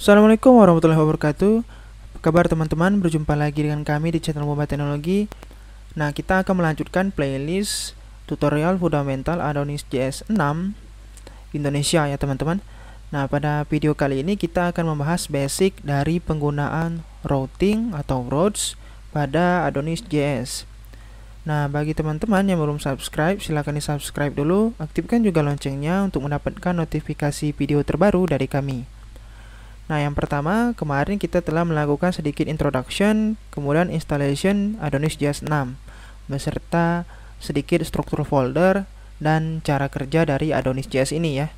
Assalamualaikum warahmatullahi wabarakatuh. Apa kabar teman-teman? Berjumpa lagi dengan kami di channel Mobile Teknologi. Nah, kita akan melanjutkan playlist tutorial fundamental Adonis JS 6 Indonesia ya teman-teman. Nah, pada video kali ini kita akan membahas basic dari penggunaan routing atau routes pada Adonis JS. Nah, bagi teman-teman yang belum subscribe, silahkan di subscribe dulu. Aktifkan juga loncengnya untuk mendapatkan notifikasi video terbaru dari kami. Nah, yang pertama, kemarin kita telah melakukan sedikit introduction, kemudian installation Adonis JS 6, beserta sedikit struktur folder dan cara kerja dari Adonis JS ini ya.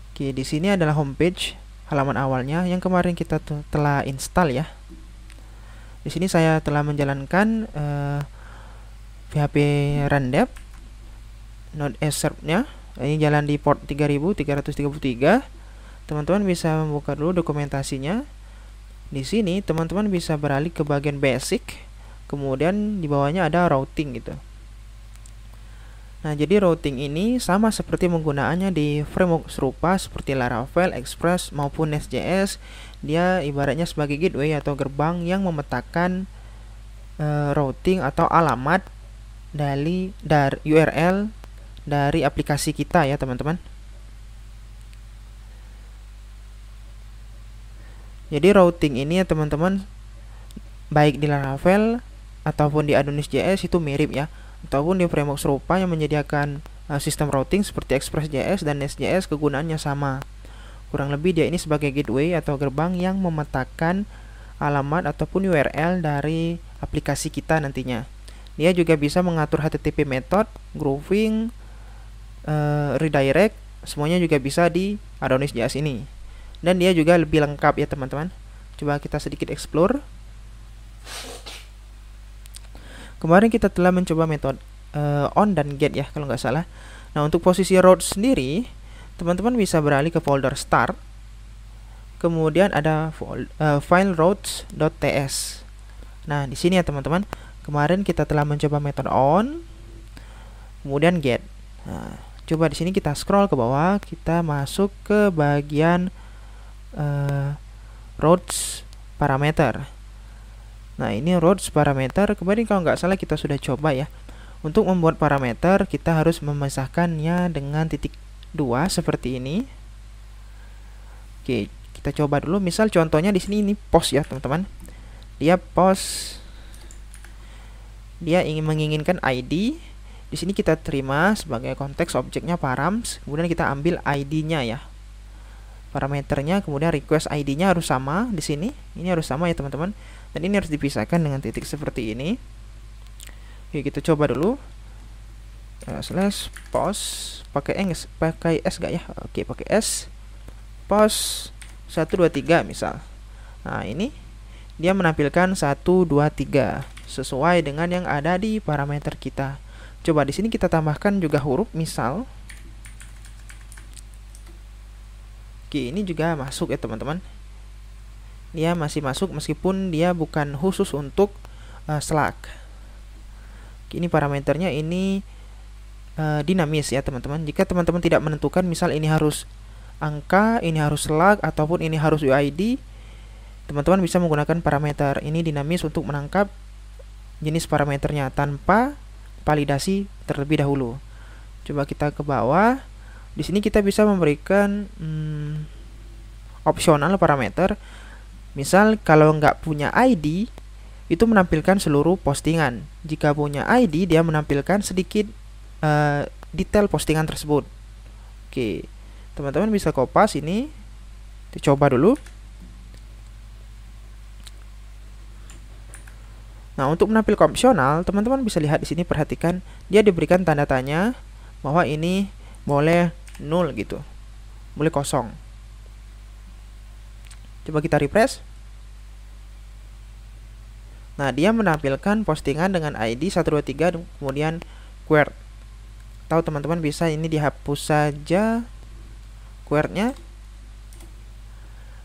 Oke, di sini adalah homepage halaman awalnya yang kemarin kita telah install ya. Di sini saya telah menjalankan PHP Rundev Node Serve-nya. Ini jalan di port 3333. Teman-teman bisa membuka dulu dokumentasinya. Di sini teman-teman bisa beralih ke bagian basic, kemudian di bawahnya ada routing gitu. Nah, jadi routing ini sama seperti penggunaannya di framework serupa seperti Laravel, Express maupun Nest.js. Dia ibaratnya sebagai gateway atau gerbang yang memetakan routing atau alamat dari URL dari aplikasi kita ya teman-teman. Jadi routing ini ya teman-teman, baik di Laravel ataupun di Adonis JS itu mirip ya, ataupun di framework serupa yang menyediakan sistem routing seperti Express.js dan Nest.js, kegunaannya sama. Kurang lebih dia ini sebagai gateway atau gerbang yang memetakan alamat ataupun URL dari aplikasi kita nantinya. Dia juga bisa mengatur HTTP method, grouping, redirect, semuanya juga bisa di Adonis JS ini. Dan dia juga lebih lengkap ya teman-teman. Coba kita sedikit explore. Kemarin kita telah mencoba metode on dan get ya kalau nggak salah. Nah, untuk posisi route sendiri, teman-teman bisa beralih ke folder start. Kemudian ada file routes.ts. Nah, di sini ya teman-teman. Kemarin kita telah mencoba metode on, kemudian get. Nah, coba di sini kita scroll ke bawah, kita masuk ke bagian routes parameter. Nah, ini routes parameter. Kemarin kalau nggak salah kita sudah coba ya. Untuk membuat parameter kita harus memisahkannya dengan titik 2 seperti ini. Oke, kita coba dulu. Misal contohnya di sini ini post ya teman-teman. Dia post, dia menginginkan ID. Di sini kita terima sebagai konteks objeknya params. Kemudian kita ambil ID-nya ya, parameternya, kemudian request ID-nya harus sama di sini. Ini harus sama ya teman-teman. Dan ini harus dipisahkan dengan titik seperti ini. Oke, kita coba dulu. Slash post pakai S gak ya? Oke, pakai S. Post 123 misal. Nah, ini dia menampilkan 123 sesuai dengan yang ada di parameter kita. Coba di sini kita tambahkan juga huruf misal. Oke, ini juga masuk ya teman-teman. Dia masih masuk meskipun dia bukan khusus untuk Slack. Oke, ini parameternya ini dinamis ya teman-teman. Jika teman-teman tidak menentukan misal ini harus angka, ini harus Slack, ataupun ini harus UID, teman-teman bisa menggunakan parameter ini dinamis untuk menangkap jenis parameternya tanpa validasi terlebih dahulu. Coba kita ke bawah. Di sini kita bisa memberikan opsional parameter. Misal kalau nggak punya ID, itu menampilkan seluruh postingan. Jika punya ID, dia menampilkan sedikit detail postingan tersebut. Oke, teman-teman bisa kopas ini. Dicoba dulu. Nah, untuk menampilkan opsional, teman-teman bisa lihat di sini, perhatikan dia diberikan tanda tanya bahwa ini boleh 0 gitu, boleh kosong. Coba kita refresh. Nah, dia menampilkan postingan dengan ID 123 kemudian query. Atau teman-teman bisa ini dihapus saja query-nya,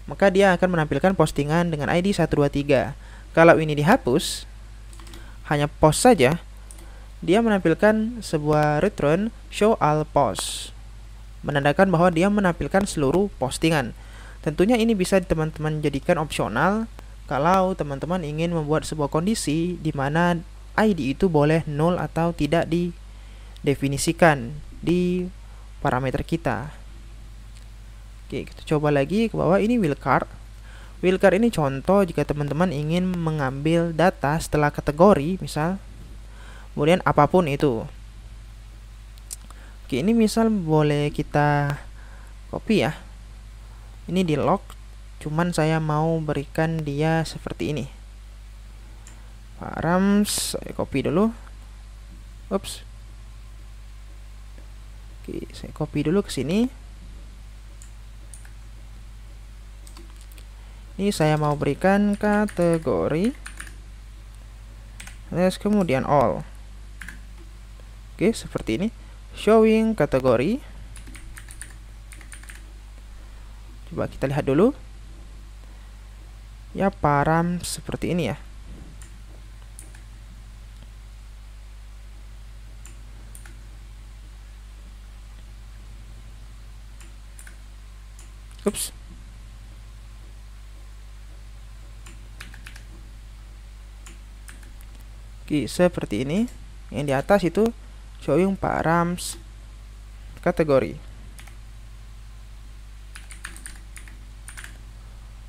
maka dia akan menampilkan postingan dengan ID 123. Kalau ini dihapus, hanya post saja, dia menampilkan sebuah return show all post, menandakan bahwa dia menampilkan seluruh postingan. Tentunya ini bisa teman-teman jadikan opsional kalau teman-teman ingin membuat sebuah kondisi di mana ID itu boleh nol atau tidak didefinisikan di parameter kita. Oke, kita coba lagi ke bawah. Ini wildcard. Wildcard ini contoh jika teman-teman ingin mengambil data setelah kategori, misal, kemudian apapun itu. Oke, ini misal boleh kita copy ya. Ini di log, cuman saya mau berikan dia seperti ini. Params, saya copy dulu. Ups. Oke, saya copy dulu ke sini. Ini saya mau berikan kategori. Terus kemudian all. Oke, seperti ini. Showing kategori. Coba kita lihat dulu. Ya, param seperti ini ya. Ups. Oke, seperti ini. Yang di atas itu showing params kategori.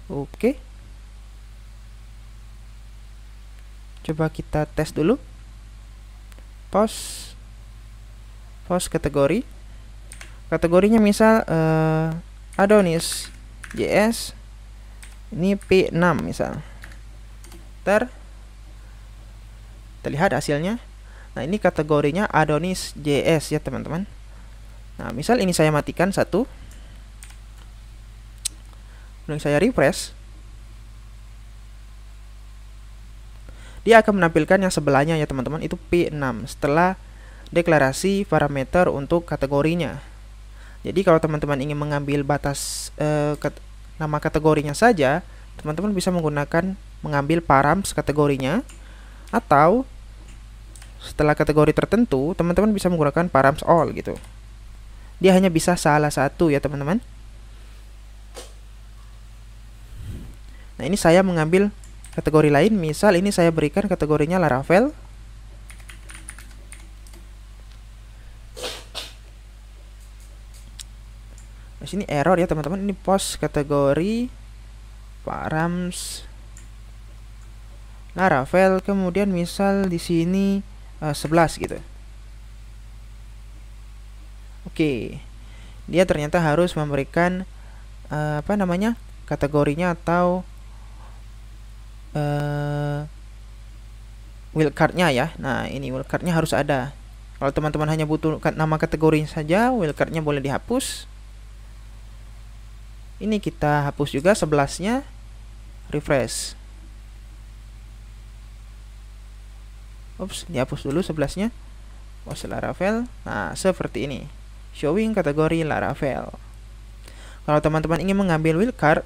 Oke. Coba kita tes dulu. Post kategori. Kategorinya misal Adonis JS. Ini P6 misal. Terlihat hasilnya. Nah, ini kategorinya Adonis JS ya, teman-teman. Nah, misal ini saya matikan satu. Kemudian saya refresh. Dia akan menampilkan yang sebelahnya ya, teman-teman. Itu P6 setelah deklarasi parameter untuk kategorinya. Jadi kalau teman-teman ingin mengambil batas nama kategorinya saja, teman-teman bisa mengambil params kategorinya, atau setelah kategori tertentu teman-teman bisa menggunakan params all gitu. Dia hanya bisa salah satu ya, teman-teman. Nah, ini saya mengambil kategori lain. Misal ini saya berikan kategorinya Laravel. Di sini error ya, teman-teman. Ini post kategori params Laravel, kemudian misal di sini 11 gitu. Oke. Dia ternyata harus memberikan kategorinya atau wildcardnya ya. Nah, ini wildcardnya harus ada. Kalau teman-teman hanya butuh nama kategorinya saja, wildcardnya boleh dihapus. Ini kita hapus juga 11-nya. Refresh. Ups, dihapus dulu 11-nya. Post Laravel. Nah, seperti ini. Showing kategori Laravel. Kalau teman-teman ingin mengambil wildcard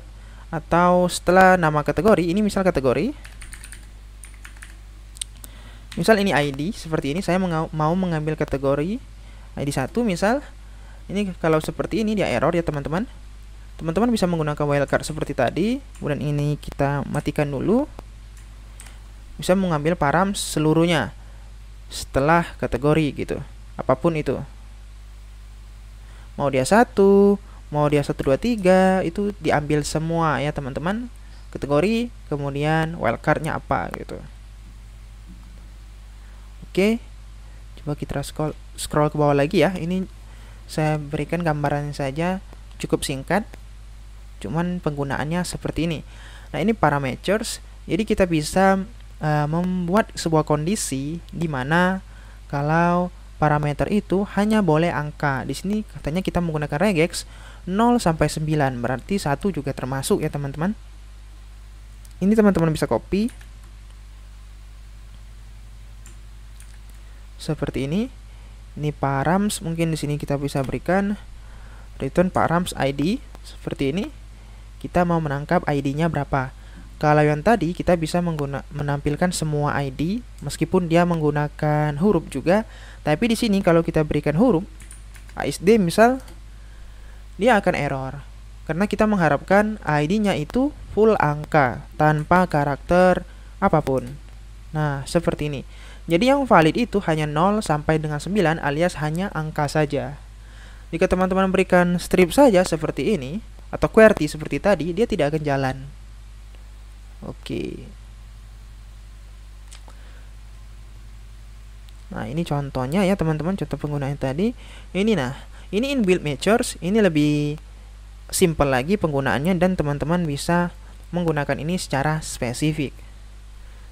atau setelah nama kategori, ini misal kategori. Misal ini ID, seperti ini saya mau mengambil kategori ID 1 misal. Ini kalau seperti ini dia error ya, teman-teman. Teman-teman bisa menggunakan wildcard seperti tadi. Kemudian ini kita matikan dulu. Bisa mengambil params seluruhnya setelah kategori gitu. Apapun itu. Mau dia 1, mau dia 1, 2, 3, itu diambil semua ya, teman-teman. Kategori, kemudian wildcardnya apa gitu. Oke. Coba kita scroll ke bawah lagi ya. Ini saya berikan gambaran saja, cukup singkat. Cuman penggunaannya seperti ini. Nah, ini parameters. Jadi kita bisa membuat sebuah kondisi di mana kalau parameter itu hanya boleh angka. Di sini katanya kita menggunakan regex 0 sampai 9, berarti 1 juga termasuk ya, teman-teman. Ini teman-teman bisa copy. Seperti ini. Ini params, mungkin di sini kita bisa berikan return params ID seperti ini. Kita mau menangkap ID-nya berapa. Kalau yang tadi kita bisa menampilkan semua ID meskipun dia menggunakan huruf juga, tapi di sini kalau kita berikan huruf ASD misal, dia akan error. Karena kita mengharapkan ID-nya itu full angka, tanpa karakter apapun. Nah, seperti ini. Jadi yang valid itu hanya 0 sampai dengan 9 alias hanya angka saja. Jika teman-teman berikan strip saja seperti ini, atau QWERTY seperti tadi, dia tidak akan jalan. Oke. Nah, ini contohnya ya teman-teman, contoh penggunaan tadi. Ini inbuilt measures, ini lebih simple lagi penggunaannya dan teman-teman bisa menggunakan ini secara spesifik.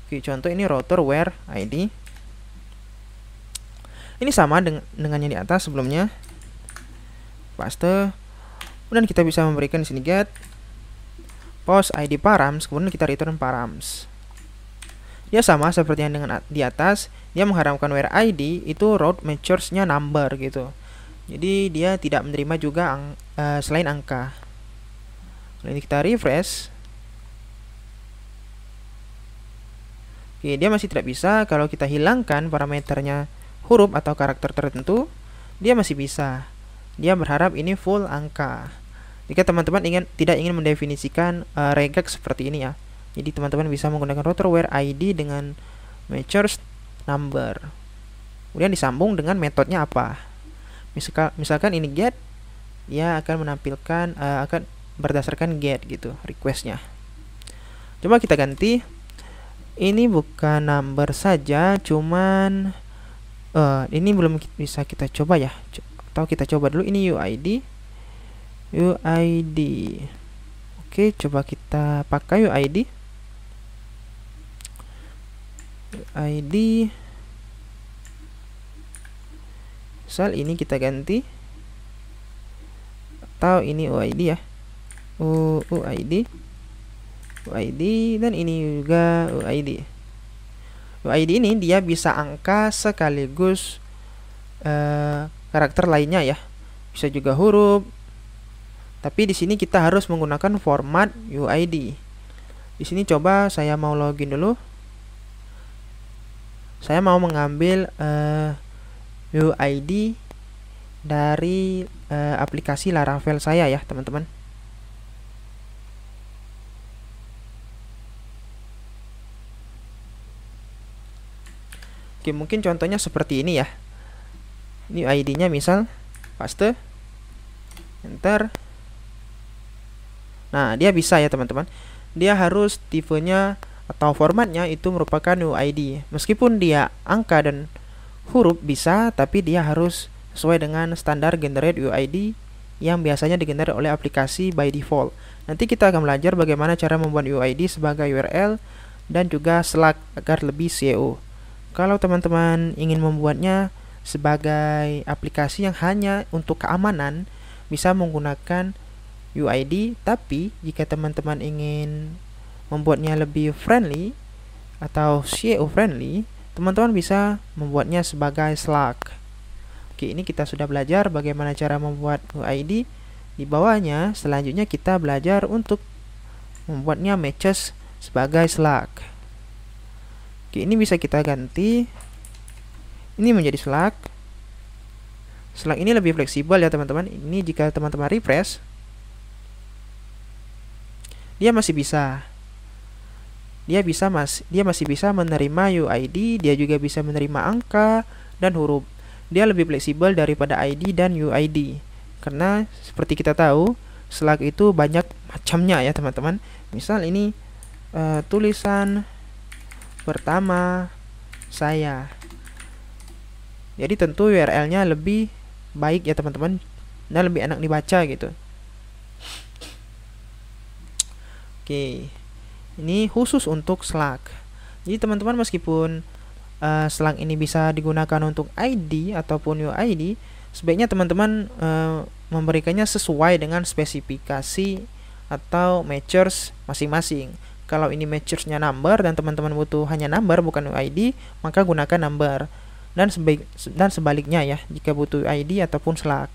Oke, contoh ini router where ID. Ini sama dengan yang di atas sebelumnya. Paste. Kemudian kita bisa memberikan di sini get post ID params, kemudian kita return params. Dia sama seperti yang dengan di atas, dia mengharapkan where ID itu route matchers-nya number gitu. Jadi dia tidak menerima juga selain angka. Nah, ini kita refresh. Oke, dia masih tidak bisa. Kalau kita hilangkan parameternya huruf atau karakter tertentu, dia masih bisa. Dia berharap ini full angka. Jika teman-teman tidak ingin mendefinisikan regex seperti ini ya. Jadi teman-teman bisa menggunakan router where ID dengan matchers number. Kemudian disambung dengan metodenya apa. Misalkan ini get, dia akan menampilkan akan berdasarkan get gitu requestnya. Coba kita ganti. Ini bukan number saja, cuman ini belum bisa kita coba ya. Atau kita coba dulu ini UID. Oke, coba kita pakai UID. Misal ini kita ganti, atau ini UID ya, UID dan ini juga UID. UID ini dia bisa angka sekaligus karakter lainnya ya, bisa juga huruf. Tapi di sini kita harus menggunakan format UID. Di sini coba saya mau login dulu. Saya mau mengambil UID dari aplikasi Laravel saya ya teman-teman. Oke, mungkin contohnya seperti ini ya. Ini ID-nya misal paste, enter. Nah, dia bisa ya teman-teman. Dia harus tipenya atau formatnya itu merupakan UID. Meskipun dia angka dan huruf bisa, tapi dia harus sesuai dengan standar generate UID yang biasanya digenerate oleh aplikasi by default. Nanti kita akan belajar bagaimana cara membuat UID sebagai URL dan juga slug agar lebih SEO. Kalau teman-teman ingin membuatnya sebagai aplikasi yang hanya untuk keamanan, bisa menggunakan UID. Tapi jika teman-teman ingin membuatnya lebih friendly atau SEO friendly, teman-teman bisa membuatnya sebagai slug. Oke, ini kita sudah belajar bagaimana cara membuat UID. Di bawahnya selanjutnya kita belajar untuk membuatnya matches sebagai slug. Oke, ini bisa kita ganti. Ini menjadi slug. Slug ini lebih fleksibel ya teman-teman. Ini jika teman-teman refresh, dia masih bisa. Dia masih bisa menerima UID, dia juga bisa menerima angka dan huruf. Dia lebih fleksibel daripada ID dan UID. Karena seperti kita tahu, slug itu banyak macamnya ya teman-teman. Misal ini tulisan pertama saya. Jadi tentu URL-nya lebih baik ya teman-teman, dan lebih enak dibaca gitu. Oke. Ini khusus untuk slug. Jadi teman-teman meskipun slug ini bisa digunakan untuk ID ataupun UID, sebaiknya teman-teman memberikannya sesuai dengan spesifikasi atau matchers masing-masing. Kalau ini matchersnya number dan teman-teman butuh hanya number bukan UID, maka gunakan number. Dan sebaliknya ya, jika butuh ID ataupun slug.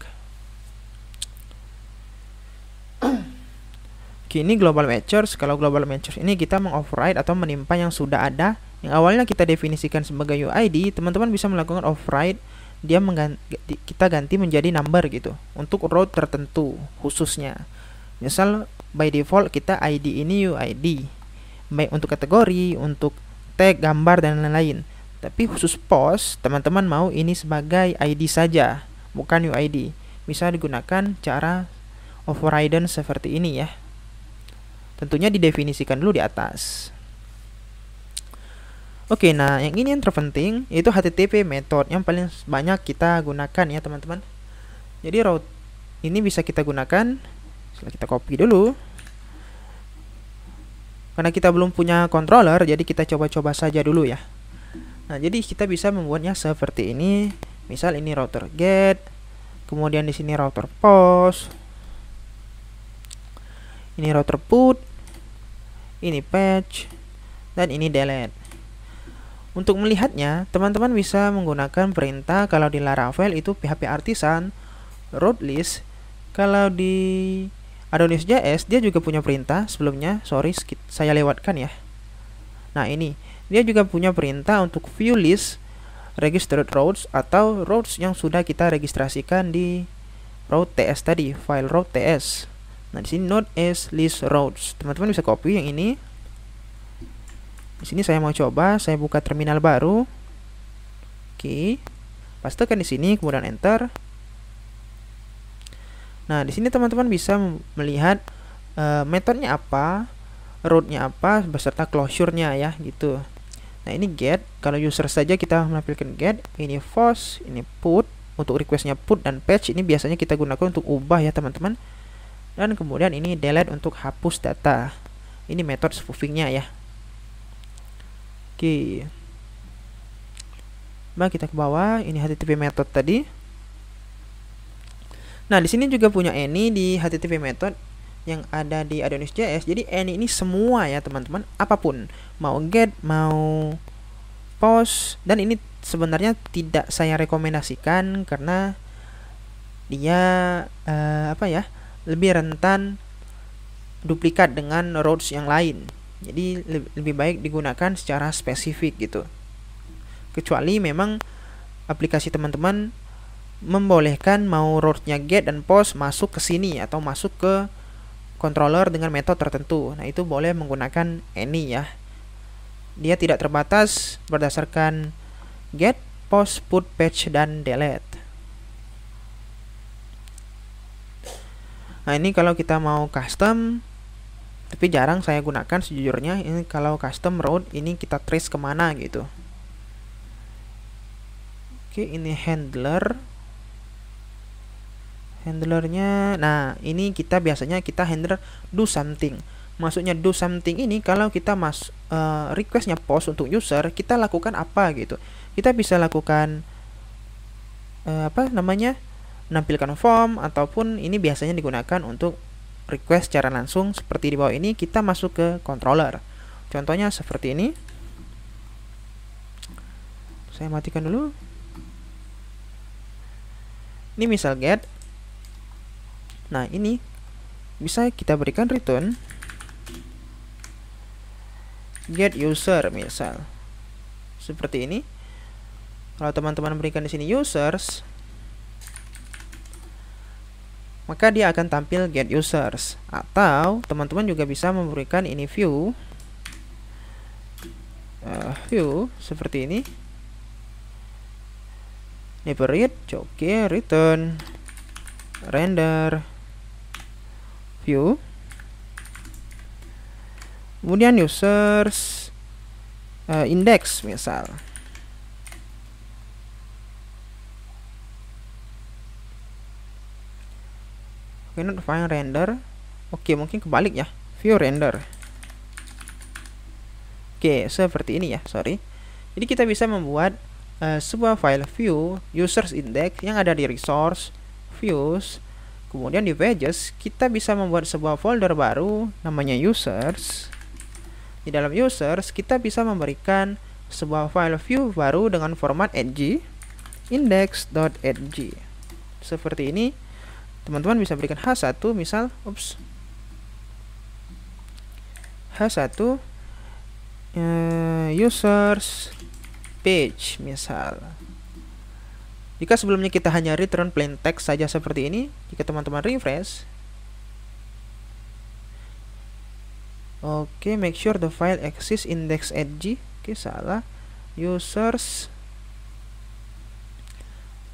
Oke, ini global matchers. Kalau global matchers ini kita mengoverride atau menimpa yang sudah ada, yang awalnya kita definisikan sebagai UID, teman-teman bisa melakukan override. Kita ganti menjadi number gitu untuk route tertentu khususnya. Misal by default kita ID ini UID, baik untuk kategori, untuk tag, gambar, dan lain-lain. Tapi khusus post, teman-teman mau ini sebagai ID saja, bukan UID. Bisa digunakan cara overriden seperti ini ya. Tentunya didefinisikan dulu di atas. Oke, nah yang ini yang terpenting yaitu HTTP method yang paling banyak kita gunakan ya teman-teman. Jadi route ini bisa kita gunakan. Setelah kita copy dulu. Karena kita belum punya controller, jadi kita coba-coba saja dulu ya. Nah, jadi kita bisa membuatnya seperti ini. Misal ini router get, kemudian di sini router post, ini router put, ini patch, dan ini delete. Untuk melihatnya, teman-teman bisa menggunakan perintah. Kalau di Laravel itu PHP Artisan route list. Kalau di Adonis.js dia juga punya perintah sebelumnya. Sorry, saya lewatkan ya. Nah, ini dia juga punya perintah untuk view list registered routes atau routes yang sudah kita registrasikan di route.ts tadi, file route.ts. Nah, di sini node is list routes. Teman-teman bisa copy yang ini. Di sini saya mau coba, saya buka terminal baru. Oke. Pastekan di sini, kemudian enter. Nah, di sini teman-teman bisa melihat metodenya apa, route-nya apa, beserta closure-nya ya, gitu. Nah, ini get, kalau user saja kita menampilkan get, ini post, ini put, untuk request-nya put dan patch, ini biasanya kita gunakan untuk ubah ya teman-teman. Dan kemudian ini delete untuk hapus data. Ini metode spoofing-nya ya. Oke. Nah, kita ke bawah, ini HTTP method tadi. Nah, di sini juga punya any di HTTP method yang ada di Adonis.js. Jadi any ini semua ya teman-teman, apapun, mau get, mau post, dan ini sebenarnya tidak saya rekomendasikan karena dia lebih rentan duplikat dengan routes yang lain. Jadi lebih baik digunakan secara spesifik gitu. Kecuali memang aplikasi teman-teman membolehkan mau route-nya get dan post masuk ke sini atau masuk ke controller dengan metode tertentu. Nah, itu boleh menggunakan any ya. Dia tidak terbatas berdasarkan get, post, put, patch, dan delete. Nah, ini kalau kita mau custom, tapi jarang saya gunakan sejujurnya. Ini kalau custom route ini kita trace kemana gitu. Oke, ini handlernya. Nah, ini kita biasanya kita handler do something. Maksudnya do something ini kalau kita requestnya post untuk user, kita lakukan apa gitu. Kita bisa lakukan menampilkan form, ataupun ini biasanya digunakan untuk request secara langsung seperti di bawah ini. Kita masuk ke controller. Contohnya seperti ini. Saya matikan dulu. Ini misal get. Nah, ini bisa kita berikan return get user misal. Seperti ini. Kalau teman-teman berikan di sini users, maka dia akan tampil get users. Atau teman-teman juga bisa memberikan ini view seperti ini. Never read, oke, return render view, kemudian users index misal. Not find render. Oke, mungkin kebalik ya. View render. Oke, seperti ini ya. Sorry. Jadi kita bisa membuat sebuah file view users index yang ada di resource, views, kemudian di pages kita bisa membuat sebuah folder baru namanya users. Di dalam users kita bisa memberikan sebuah file view baru dengan format .ng, index.ng. Seperti ini. Teman-teman bisa berikan H1 misal, H1 users page misal. Jika sebelumnya kita hanya return plain text saja seperti ini, jika teman-teman refresh, Oke, make sure the file exists index @g. Oke, salah. Users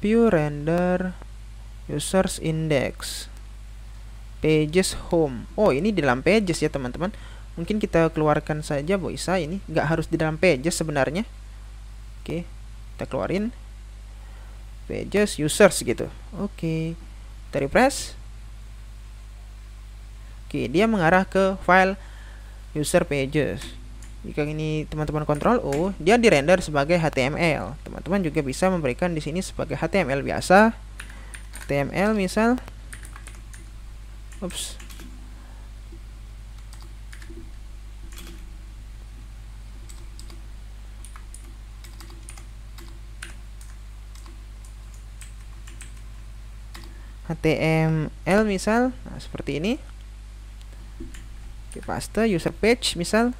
view render users index pages home. Oh, ini di dalam pages ya teman-teman. Mungkin kita keluarkan saja bisa, ini nggak harus di dalam pages sebenarnya. Oke, kita keluarin pages users gitu. Oke, kita refresh. Oke, dia mengarah ke file user pages. Jika ini teman-teman kontrol O, dia dirender sebagai HTML. Teman-teman juga bisa memberikan di sini sebagai HTML biasa. HTML misal, oops, HTML misal, nah seperti ini. Oke, paste user page misal,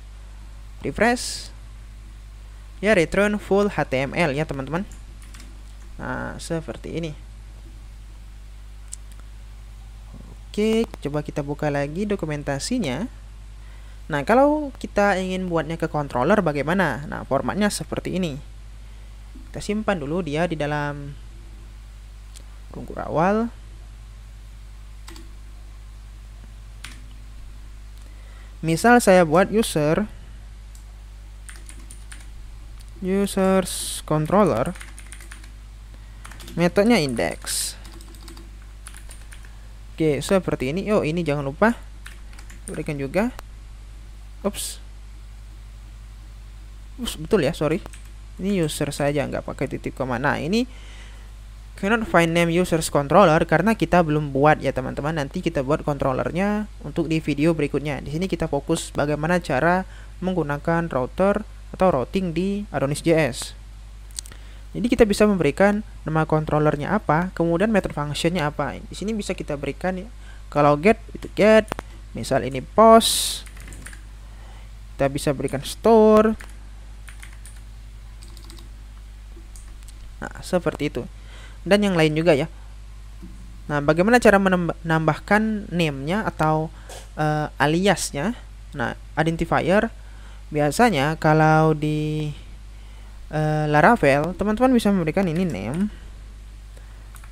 refresh, ya return full HTML ya teman-teman. Nah seperti ini. Oke, coba kita buka lagi dokumentasinya. Nah, kalau kita ingin buatnya ke controller bagaimana? Nah, formatnya seperti ini. Kita simpan dulu dia di dalam rungkut awal. Misal saya buat users controller, metodenya index. Oke, seperti ini. Oh, ini jangan lupa berikan juga. Ups, betul ya, sorry. Ini user saja, nggak pakai titik koma. Nah, ini cannot find name users controller karena kita belum buat ya teman-teman. Nanti kita buat controllernya untuk di video berikutnya. Di sini kita fokus bagaimana cara menggunakan router atau routing di Adonis.js. Jadi kita bisa memberikan nama controllernya apa, kemudian method functionnya apa. Di sini bisa kita berikan ya. Kalau get itu get, misal ini post, kita bisa berikan store. Nah, seperti itu. Dan yang lain juga ya. Nah, bagaimana cara menambahkan name-nya atau aliasnya? Nah, identifier biasanya kalau di Laravel, teman-teman bisa memberikan ini name.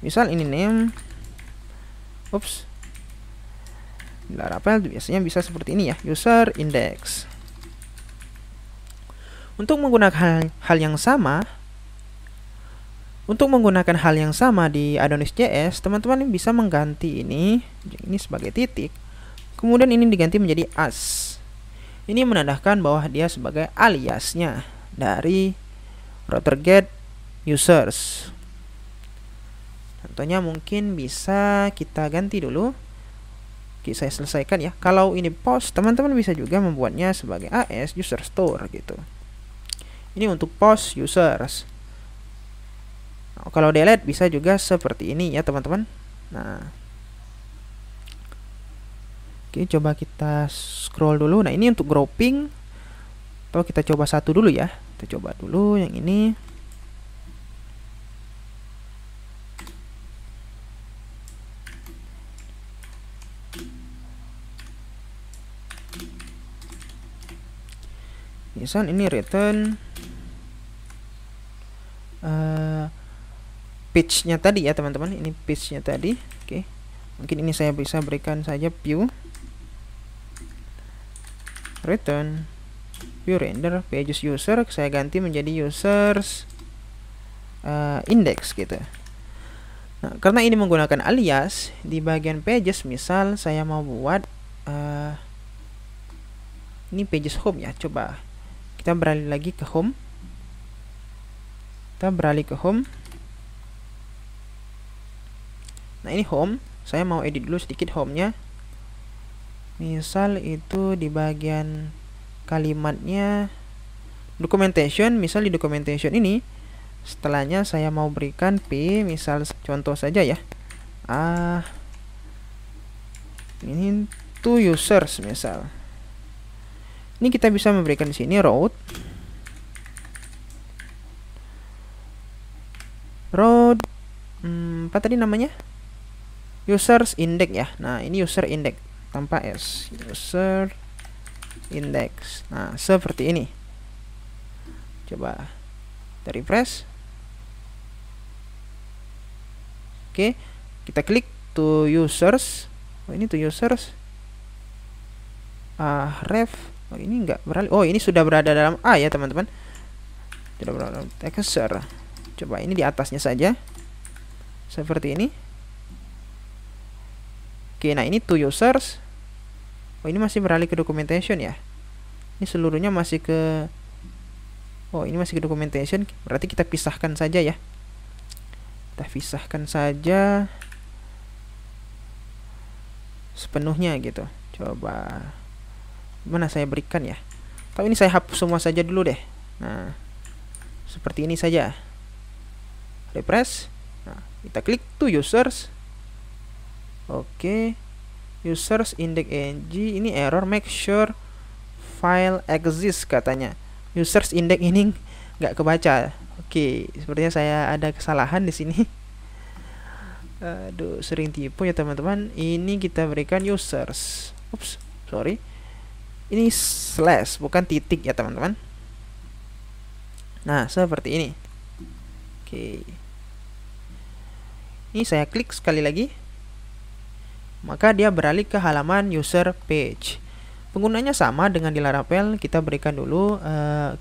Misal ini name. Ups. Laravel biasanya bisa seperti ini ya, user index. Untuk menggunakan hal yang sama, di Adonis.js, teman-teman bisa mengganti ini sebagai titik, kemudian ini diganti menjadi as. Ini menandakan bahwa dia sebagai aliasnya dari router get users. Contohnya mungkin bisa kita ganti dulu. Oke, saya selesaikan ya. Kalau ini post, teman-teman bisa juga membuatnya sebagai as user store gitu. Ini untuk post users. Nah, kalau delete bisa juga seperti ini ya teman-teman. Nah, oke, coba kita scroll dulu. Nah, ini untuk grouping. Atau kita coba satu dulu ya. Kita coba dulu yang ini. Misal ini return page-nya tadi ya teman-teman. Ini page-nya tadi. Oke. Mungkin ini saya bisa berikan saja view return view render pages user, saya ganti menjadi users index gitu. Nah, karena ini menggunakan alias di bagian pages, misal saya mau buat ini pages home ya. Coba kita beralih lagi ke home. Nah, ini home. Saya mau edit dulu sedikit home-nya. Misal itu di bagian kalimatnya documentation. Misal di documentation ini, setelahnya saya mau berikan p, misal contoh saja ya. Ini to users misal. Ini kita bisa memberikan di sini route apa tadi namanya? Users index ya. Nah, ini user index tanpa s. User index. Nah, seperti ini. Coba kita refresh. Oke, kita klik to users. Oh, ini to users. Ref. Oh, ini enggak beralih. Oh, ini sudah berada dalam A ya, teman-teman. Tidak berada dalam texture. Coba ini di atasnya saja. Seperti ini. Oke, nah ini to users. Oh, ini masih beralih ke documentation ya. Ini seluruhnya masih ke ini masih ke documentation. Berarti kita pisahkan saja ya. Kita pisahkan saja sepenuhnya gitu. Coba mana saya berikan ya. Tapi ini saya hapus semua saja dulu deh. Nah, seperti ini saja. Refresh. Nah, kita klik to users. Oke. Users index ng ini error, make sure file exists katanya. Users index ini nggak kebaca. Oke, sepertinya saya ada kesalahan di sini. Aduh, sering tipu ya teman-teman. Ini kita berikan users. Ups, sorry. Ini slash bukan titik ya teman-teman. Nah, seperti ini. Oke. Ini saya klik sekali lagi. Maka dia beralih ke halaman user page. Penggunanya sama dengan di Laravel. Kita berikan dulu,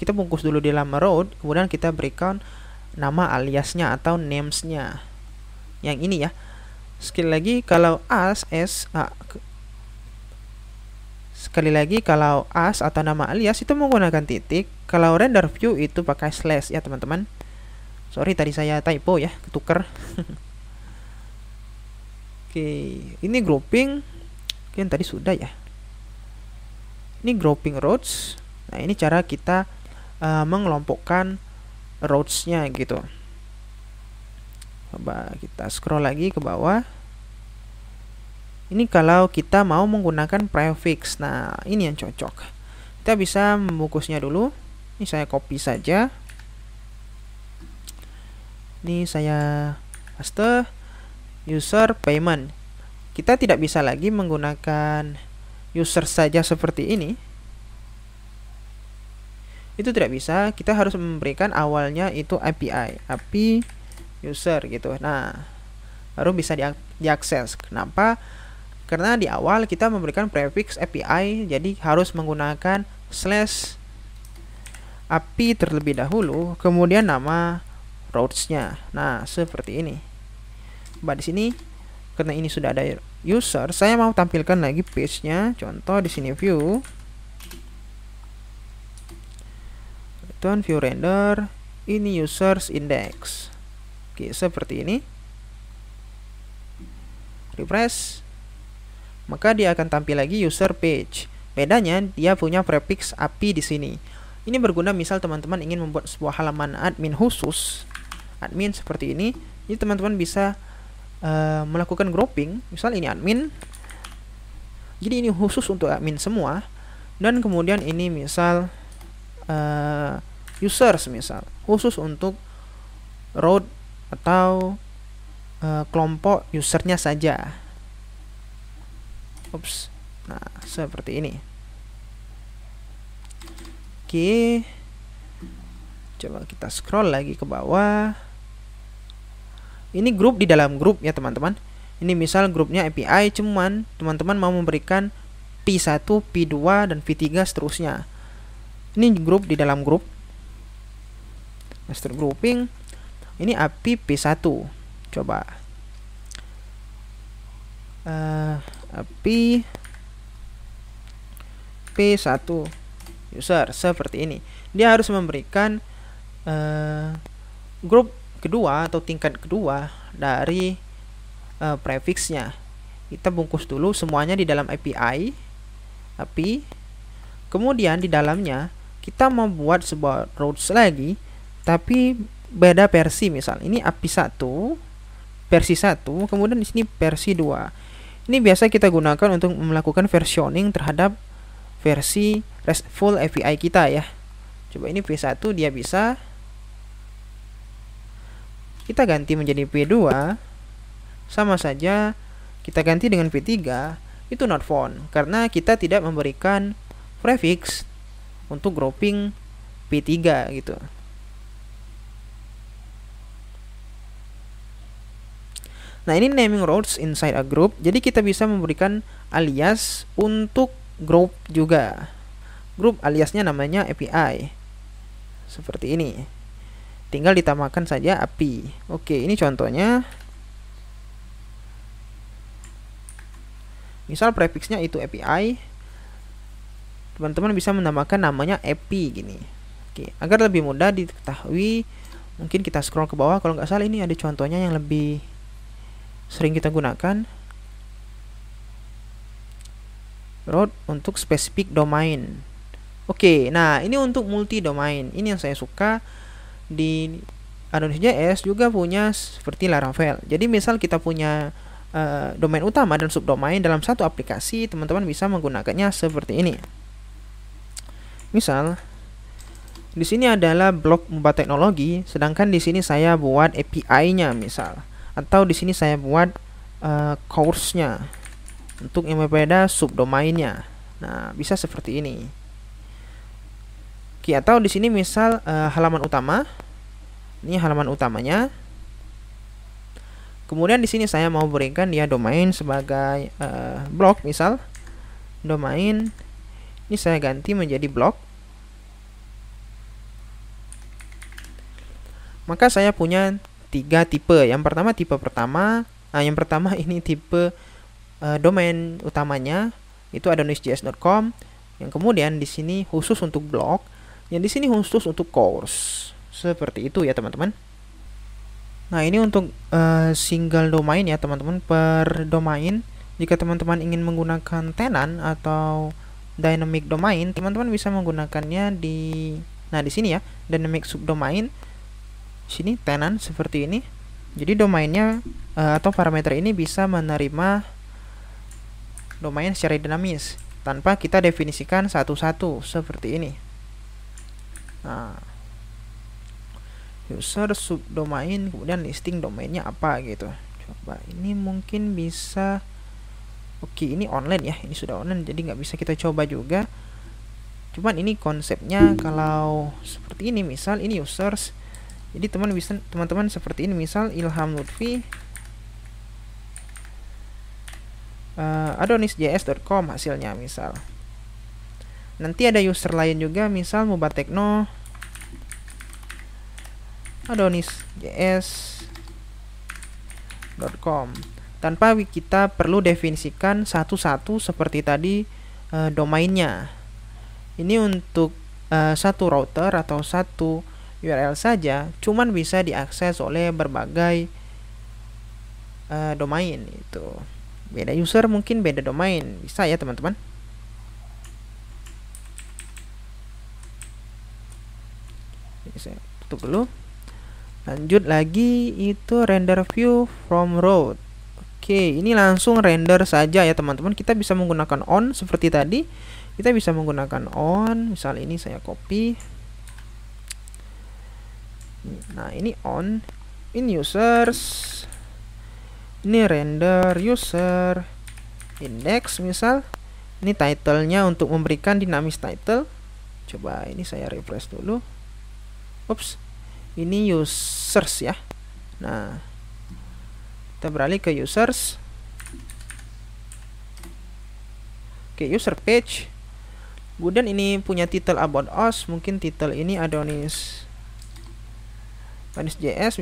kita bungkus dulu di dalam root, kemudian kita berikan nama aliasnya atau namesnya. Yang ini ya. Sekali lagi kalau sekali lagi kalau as atau nama alias itu menggunakan titik. Kalau render view itu pakai slash ya teman-teman. Sorry tadi saya typo ya, ketuker. Oke, ini grouping. Oke, tadi sudah ya. Ini grouping rows. Nah, ini cara kita mengelompokkan rows-nya gitu. Coba kita scroll lagi ke bawah. Ini kalau kita mau menggunakan prefix. Nah, ini yang cocok. Kita bisa membungkusnya dulu. Ini saya copy saja. Ini saya paste. User payment. Kita tidak bisa lagi menggunakan user saja seperti ini. Itu tidak bisa. Kita harus memberikan awalnya itu API user gitu. Nah, baru bisa diakses. Kenapa? Karena di awal kita memberikan prefix API, jadi harus menggunakan slash API terlebih dahulu, kemudian nama routes-nya. Nah, seperti ini. Coba di sini, karena ini sudah ada user, saya mau tampilkan lagi page-nya. Contoh di sini view, return view render, ini users index. Oke, seperti ini. Refresh. Maka dia akan tampil lagi user page. Bedanya dia punya prefix API di sini. Ini berguna misal teman-teman ingin membuat sebuah halaman admin khusus, admin seperti ini. Jadi teman-teman bisa melakukan grouping. Misal ini admin. Jadi ini khusus untuk admin semua. Dan kemudian ini misal users misal khusus untuk road atau kelompok usernya saja. Ups. Nah, seperti ini. Oke. Coba kita scroll lagi ke bawah. Ini grup di dalam grup ya, teman-teman. Ini misal grupnya API, cuman teman-teman mau memberikan P1, P2 dan P3 seterusnya. Ini grup di dalam grup. Master grouping. Ini API P1. Coba. API P1 user seperti ini. Dia harus memberikan grup kedua atau tingkat kedua dari prefixnya. Kita bungkus dulu semuanya di dalam API. Kemudian di dalamnya kita membuat sebuah routes lagi, tapi beda versi. Misal ini API 1 versi 1, kemudian di sini versi 2. Ini biasa kita gunakan untuk melakukan versioning terhadap versi RESTful API kita ya. Coba ini P1 dia bisa. Kita ganti menjadi P2. Sama saja kita ganti dengan P3, itu not found karena kita tidak memberikan prefix untuk grouping P3 gitu. Nah, ini naming routes inside a group. Jadi kita bisa memberikan alias untuk group juga. Group aliasnya namanya API. Seperti ini. Tinggal ditambahkan saja API. Oke, ini contohnya. Misal prefixnya itu API. Teman-teman bisa menambahkan namanya API gini. Oke, agar lebih mudah diketahui, mungkin kita scroll ke bawah. Kalau nggak salah ini ada contohnya yang lebih sering kita gunakan. Route untuk specific domain. Oke, nah ini untuk multi domain. Ini yang saya suka di Adonis.js juga punya seperti Laravel. Jadi misal kita punya domain utama dan subdomain dalam satu aplikasi, teman-teman bisa menggunakannya seperti ini. Misal di sini adalah blog Mubah Teknologi, sedangkan di sini saya buat API-nya misal. Atau di sini saya buat course-nya untuk yang berbeda subdomainnya. Nah, bisa seperti ini. Oke, atau di sini misal halaman utama. Ini halaman utamanya. Kemudian di sini saya mau berikan dia domain sebagai blog misal. Domain ini saya ganti menjadi blog. Maka saya punya 3 tipe. Yang pertama tipe pertama, yang pertama ini tipe domain utamanya itu adonisjs.com. Yang kemudian di sini khusus untuk blog, yang di sini khusus untuk course. Seperti itu ya teman-teman. Nah, ini untuk single domain ya teman-teman, per domain. Jika teman-teman ingin menggunakan tenant atau dynamic domain, teman-teman bisa menggunakannya di sini ya, dynamic subdomain. Sini tenant seperti ini. Jadi domainnya atau parameter ini bisa menerima domain secara dinamis tanpa kita definisikan satu-satu seperti ini. Nah, user subdomain kemudian listing domainnya apa gitu. Coba ini mungkin bisa. Oke, ini online ya, ini sudah online jadi nggak bisa kita coba juga. Cuman ini konsepnya kalau seperti ini, misal ini users. Jadi teman-teman seperti ini, misal Ilham Lutfi adonisjs.com hasilnya misal. Nanti ada user lain juga, misal Mubah Tekno adonisjs.com, tanpa kita perlu definisikan satu-satu seperti tadi domainnya. Ini untuk satu router atau satu URL saja, cuman bisa diakses oleh berbagai domain itu. Beda user mungkin beda domain, bisa ya teman-teman. Saya tutup dulu. Lanjut lagi itu render view from root. Oke, ini langsung render saja ya teman-teman. Kita bisa menggunakan on seperti tadi. Kita bisa menggunakan on, misal ini saya copy. Nah, ini on, ini users, ini render user index misal. Ini title-nya untuk memberikan dinamis title. Coba ini saya refresh dulu. Ups, ini users ya. Nah, kita beralih ke users. Oke, user page. Kemudian ini punya title about us, mungkin title ini Adonis.js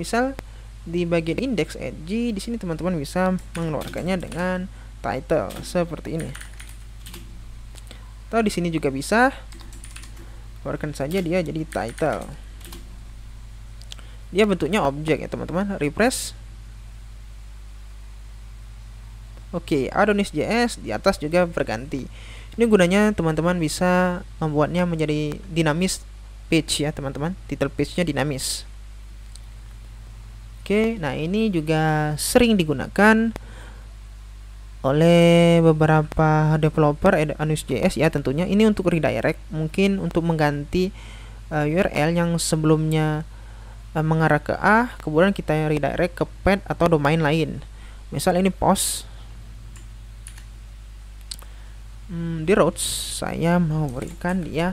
misal. Di bagian index edge di sini teman-teman bisa mengeluarkannya dengan title seperti ini. Atau di sini juga bisa keluarkan saja dia jadi title. Dia bentuknya objek ya teman-teman. Refresh. Oke, Adonis.js di atas juga berganti. Ini gunanya teman-teman bisa membuatnya menjadi dinamis page ya teman-teman. Title page-nya dinamis. Oke, nah ini juga sering digunakan oleh beberapa developer Adonis.js ya tentunya. Ini untuk redirect, mungkin untuk mengganti URL yang sebelumnya mengarah ke A, kemudian kita redirect ke path atau domain lain. Misal ini post. di routes saya mau berikan dia,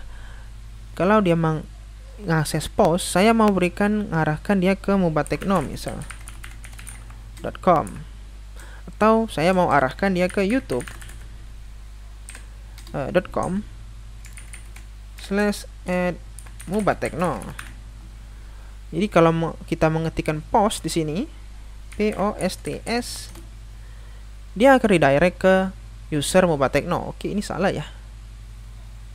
kalau dia mengakses post, saya mau berikan ngarahkan dia ke Mubatekno misal .com, atau saya mau arahkan dia ke YouTube .com/@mubatekno. Jadi kalau kita mengetikkan post di sini POSTS, dia akan redirect ke user Mubatekno. Oke, ini salah ya.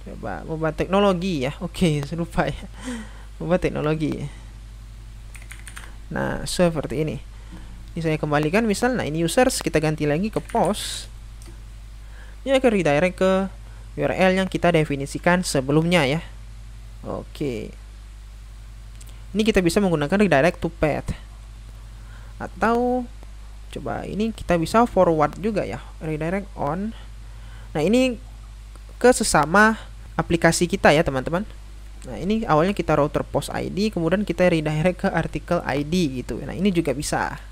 Coba Mubateknologi ya. Oke, lupa ya. Mubateknologi. Nah, seperti ini. Ini saya kembalikan misal, nah ini users, kita ganti lagi ke post. Ini akan redirect ke URL yang kita definisikan sebelumnya ya. Oke. Ini kita bisa menggunakan redirect to path. Atau coba ini kita bisa forward juga ya, redirect on. Nah, ini ke sesama aplikasi kita ya, teman-teman. Nah, ini awalnya kita router post ID, kemudian kita redirect ke artikel ID gitu. Nah, ini juga bisa.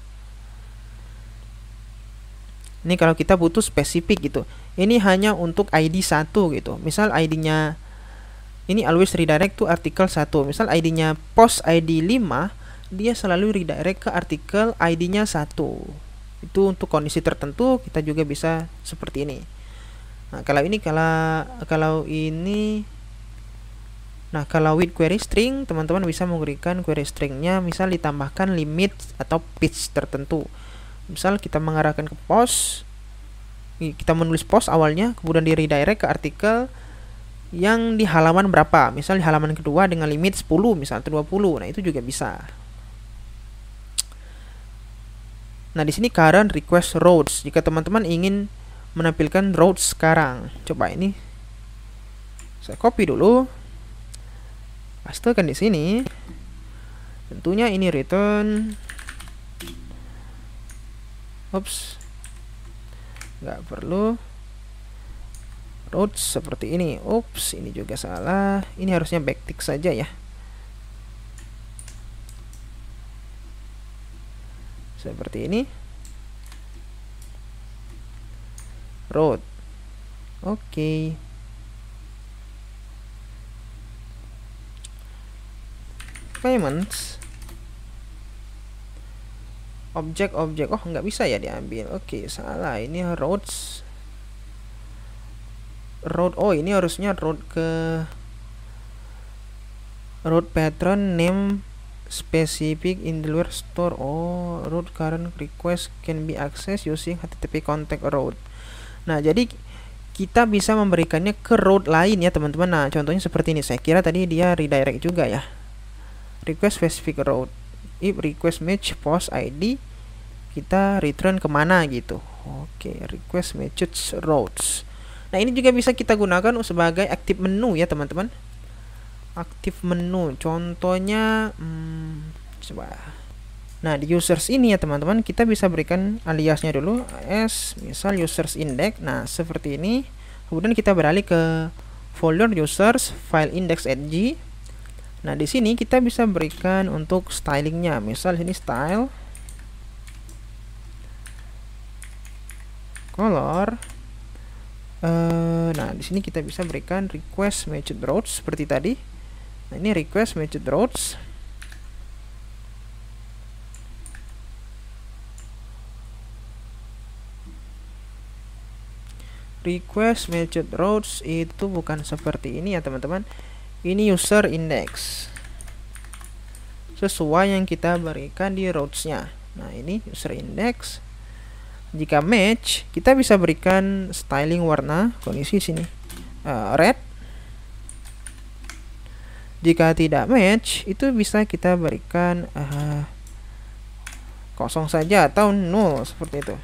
Ini kalau kita butuh spesifik gitu. Ini hanya untuk ID 1 gitu. Misal ID-nya ini always redirect to artikel 1. Misal ID-nya post ID 5, dia selalu redirect ke artikel ID-nya 1. Itu untuk kondisi tertentu kita juga bisa seperti ini. Nah, kalau ini nah, kalau with query string, teman-teman bisa memberikan query stringnya, misal ditambahkan limit atau pitch tertentu. Misal kita mengarahkan ke post, kita menulis post awalnya, kemudian di redirect ke artikel yang di halaman berapa, misal di halaman kedua dengan limit 10 misal atau 20. Nah, itu juga bisa. Nah, di sini current request routes. Jika teman-teman ingin menampilkan routes sekarang, coba ini saya copy dulu, pastekan di sini. Tentunya ini return. Nggak perlu routes seperti ini. Ini juga salah. Ini harusnya backtick saja ya. Seperti ini. Route. Oke. Payments. Objek. Oh, nggak bisa ya diambil. Oke, salah. Ini routes. Route. Oh, ini harusnya route ke route patron name specific in the luar store. Oh, route current request can be accessed using HTTP contact route. Nah, jadi kita bisa memberikannya ke route lain ya, teman-teman. Nah, contohnya seperti ini. Saya kira tadi dia redirect juga ya. Request specific route. If request match post ID, kita return kemana gitu. Oke, request match routes. Nah, ini juga bisa kita gunakan sebagai active menu ya, teman-teman. Active menu, contohnya coba. Nah, di users ini ya, teman-teman, kita bisa berikan aliasnya dulu as misal users index. Nah, seperti ini. Kemudian kita beralih ke folder users file index.g. Nah, di sini kita bisa berikan untuk stylingnya. Misal ini style color. Nah, di sini kita bisa berikan request matched routes seperti tadi. Nah, ini request matched routes. Request matched routes itu bukan seperti ini ya, teman-teman. Ini user index sesuai yang kita berikan di routes-nya. Nah, ini user index. Jika match, kita bisa berikan styling warna, kondisi sini red. Jika tidak match, itu bisa kita berikan kosong saja atau null seperti itu.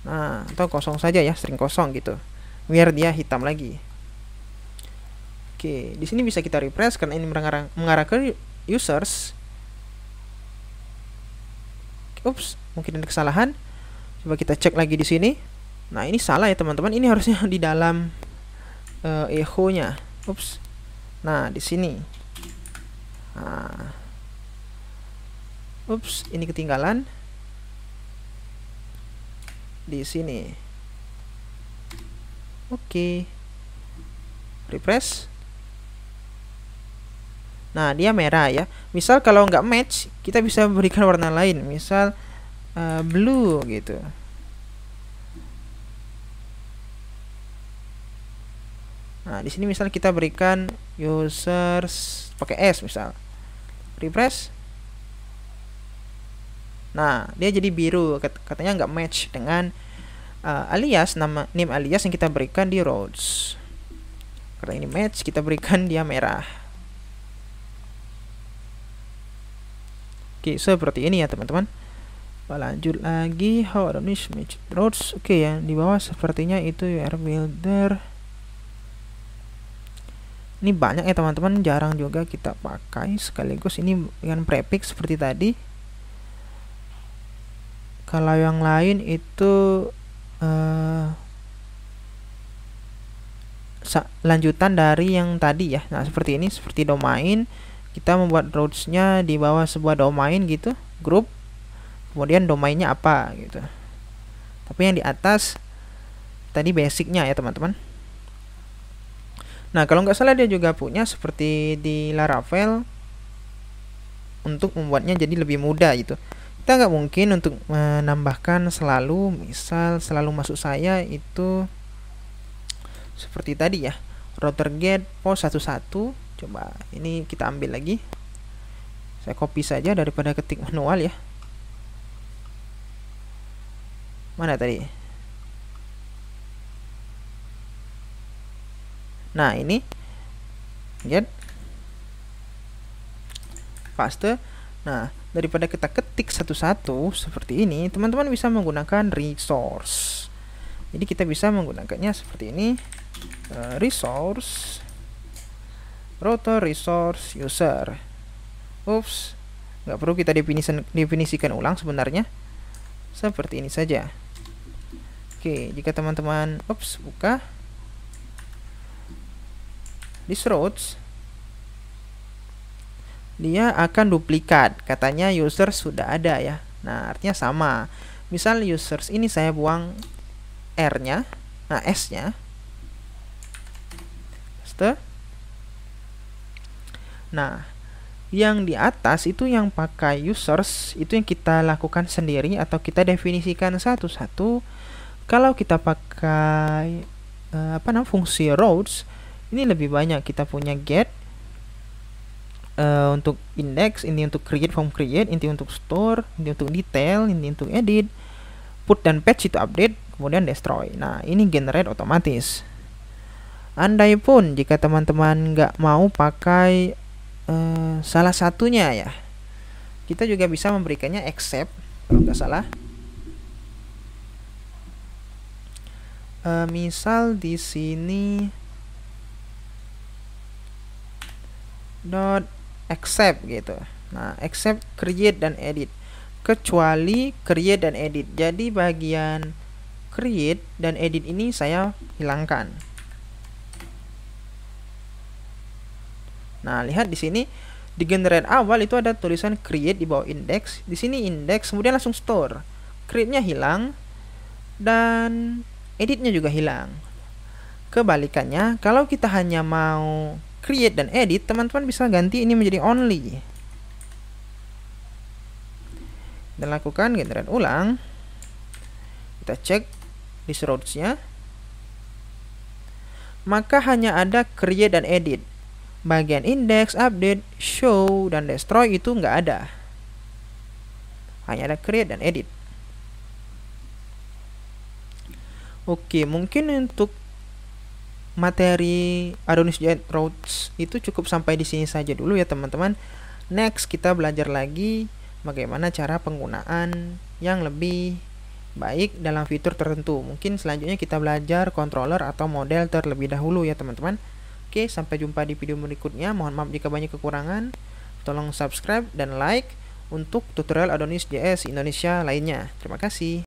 Nah, atau kosong saja ya, string kosong gitu, biar dia hitam lagi. Oke, di sini bisa kita refresh karena ini mengarah ke users. Mungkin ada kesalahan. Coba kita cek lagi di sini. Nah, ini salah ya, teman-teman. Ini harusnya di dalam echo-nya. Nah, di sini. Nah. Ini ketinggalan. Di sini. Oke. Refresh. Nah, dia merah ya. Misal kalau nggak match, kita bisa berikan warna lain, misal blue gitu. Nah, di sini misal kita berikan users pakai S misal. Refresh. Nah, dia jadi biru, katanya nggak match dengan alias name alias yang kita berikan di roads. Karena ini match, kita berikan dia merah. Oke, seperti ini ya teman-teman. Lanjut lagi, how Adonis match roads. Oke, yang di bawah sepertinya itu URL builder. Ini banyak ya teman-teman, jarang juga kita pakai sekaligus ini dengan prefix seperti tadi. Kalau yang lain itu lanjutan dari yang tadi ya. Nah, seperti ini, seperti domain, kita membuat roads-nya di bawah sebuah domain gitu, grup, kemudian domainnya apa gitu. Tapi yang di atas tadi basicnya ya teman-teman. Nah, kalau nggak salah dia juga punya seperti di Laravel untuk membuatnya jadi lebih mudah gitu. Kita nggak mungkin untuk menambahkan selalu, misal selalu masuk saya itu seperti tadi ya, router get post 11. Coba ini kita ambil lagi, saya copy saja daripada ketik manual ya. Mana tadi? Nah, ini get paste. Nah, daripada kita ketik satu-satu seperti ini, teman-teman bisa menggunakan resource. Jadi kita bisa menggunakannya seperti ini, resource router resource user. Ups, nggak perlu kita definisikan ulang sebenarnya, seperti ini saja. Oke, jika teman-teman buka this roads, dia akan duplikat, katanya user sudah ada ya. Nah, artinya sama. Misal users ini saya buang R-nya, nah S-nya. Nah, yang di atas itu yang pakai users, itu yang kita lakukan sendiri atau kita definisikan satu-satu. Kalau kita pakai fungsi roads, ini lebih banyak, kita punya get untuk index, ini untuk create form create, ini untuk store, ini untuk detail, ini untuk edit, put dan patch itu update, kemudian destroy. Nah, ini generate otomatis. Andai pun jika teman-teman nggak mau pakai salah satunya ya, kita juga bisa memberikannya except kalau nggak salah. Misal di sini dot accept gitu. Nah, accept create dan edit, kecuali create dan edit. Jadi bagian create dan edit ini saya hilangkan. Nah, lihat di sini di generate awal itu ada tulisan create di bawah index. Di sini index, kemudian langsung store. Create-nya hilang dan editnya juga hilang. Kebalikannya, kalau kita hanya mau create dan edit, teman-teman bisa ganti ini menjadi only. Dan lakukan generate ulang. Kita cek di roads-nya. Maka hanya ada create dan edit. Bagian index, update, show, dan destroy itu nggak ada. Hanya ada create dan edit. Oke, mungkin untuk materi Adonis.js Roads itu cukup sampai di sini saja dulu ya teman-teman. Next kita belajar lagi bagaimana cara penggunaan yang lebih baik dalam fitur tertentu. Mungkin selanjutnya kita belajar controller atau model terlebih dahulu ya teman-teman. Oke, sampai jumpa di video berikutnya. Mohon maaf jika banyak kekurangan. Tolong subscribe dan like untuk tutorial Adonis.js Indonesia lainnya. Terima kasih.